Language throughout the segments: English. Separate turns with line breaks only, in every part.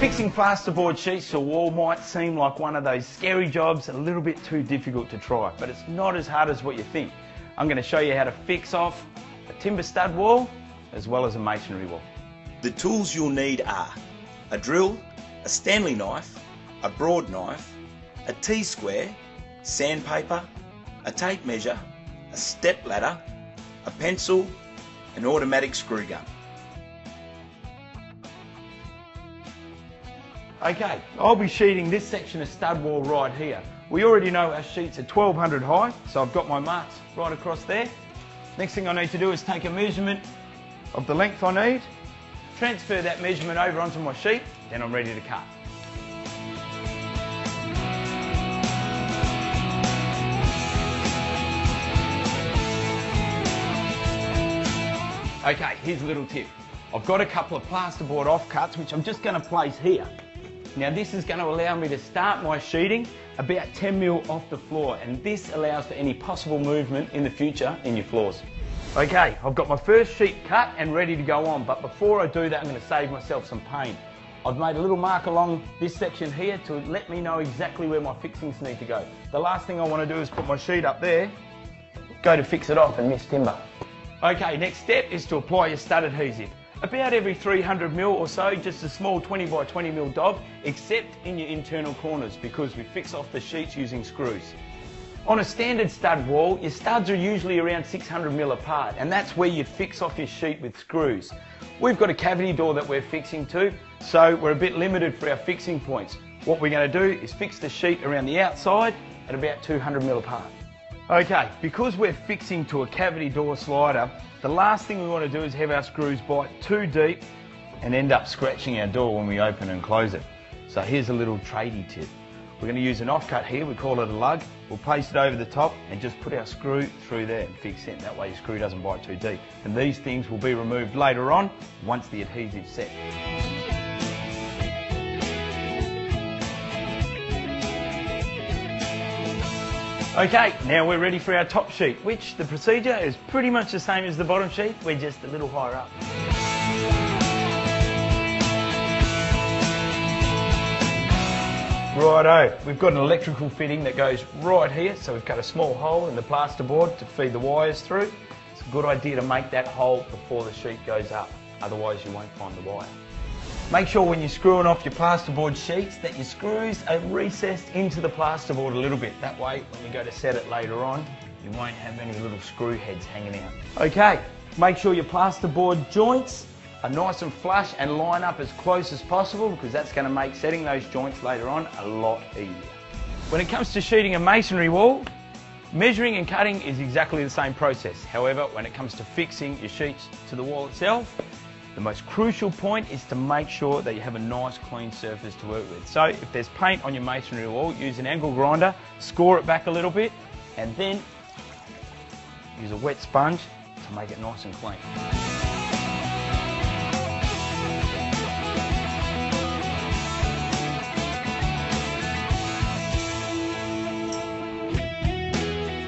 Fixing plasterboard sheets to a wall might seem like one of those scary jobs, a little bit too difficult to try, but it's not as hard as what you think. I'm going to show you how to fix off a timber stud wall as well as a masonry wall.
The tools you'll need are a drill, a Stanley knife, a broad knife, a T-square, sandpaper, a tape measure, a step ladder, a pencil, an automatic screw gun.
Okay, I'll be sheeting this section of stud wall right here. We already know our sheets are 1200 high, so I've got my marks right across there. Next thing I need to do is take a measurement of the length I need, transfer that measurement over onto my sheet, then I'm ready to cut. Okay, here's a little tip. I've got a couple of plasterboard offcuts which I'm just going to place here. Now this is going to allow me to start my sheeting about 10mm off the floor, and this allows for any possible movement in the future in your floors. Okay, I've got my first sheet cut and ready to go on, but before I do that I'm going to save myself some pain. I've made a little mark along this section here to let me know exactly where my fixings need to go. The last thing I want to do is put my sheet up there, go to fix it off and miss timber. Okay, next step is to apply your stud adhesive. About every 300mm or so, just a small 20x20mm dab, except in your internal corners because we fix off the sheets using screws. On a standard stud wall, your studs are usually around 600mm apart, and that's where you'd fix off your sheet with screws. We've got a cavity door that we're fixing to, so we're a bit limited for our fixing points. What we're going to do is fix the sheet around the outside at about 200mm apart. Okay, because we're fixing to a cavity door slider, the last thing we want to do is have our screws bite too deep and end up scratching our door when we open and close it. So here's a little tradie tip. We're going to use an offcut here, we call it a lug. We'll place it over the top and just put our screw through there and fix it. That way your screw doesn't bite too deep. And these things will be removed later on once the adhesive's set. Okay, now we're ready for our top sheet, which the procedure is pretty much the same as the bottom sheet, we're just a little higher up. Righto, we've got an electrical fitting that goes right here, so we've cut a small hole in the plasterboard to feed the wires through. It's a good idea to make that hole before the sheet goes up, otherwise you won't find the wire. Make sure when you're screwing off your plasterboard sheets that your screws are recessed into the plasterboard a little bit. That way, when you go to set it later on, you won't have any little screw heads hanging out. Okay, make sure your plasterboard joints are nice and flush and line up as close as possible, because that's going to make setting those joints later on a lot easier. When it comes to sheeting a masonry wall, measuring and cutting is exactly the same process. However, when it comes to fixing your sheets to the wall itself, the most crucial point is to make sure that you have a nice clean surface to work with. So if there's paint on your masonry wall, use an angle grinder, score it back a little bit, and then use a wet sponge to make it nice and clean.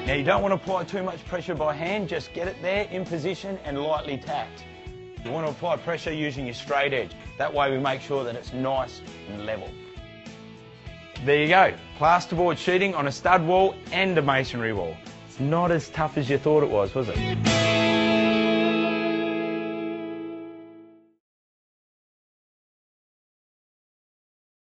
Now you don't want to apply too much pressure by hand, just get it there in position and lightly tapped. You want to apply pressure using your straight edge. That way we make sure that it's nice and level. There you go, plasterboard sheeting on a stud wall and a masonry wall. It's not as tough as you thought it was it?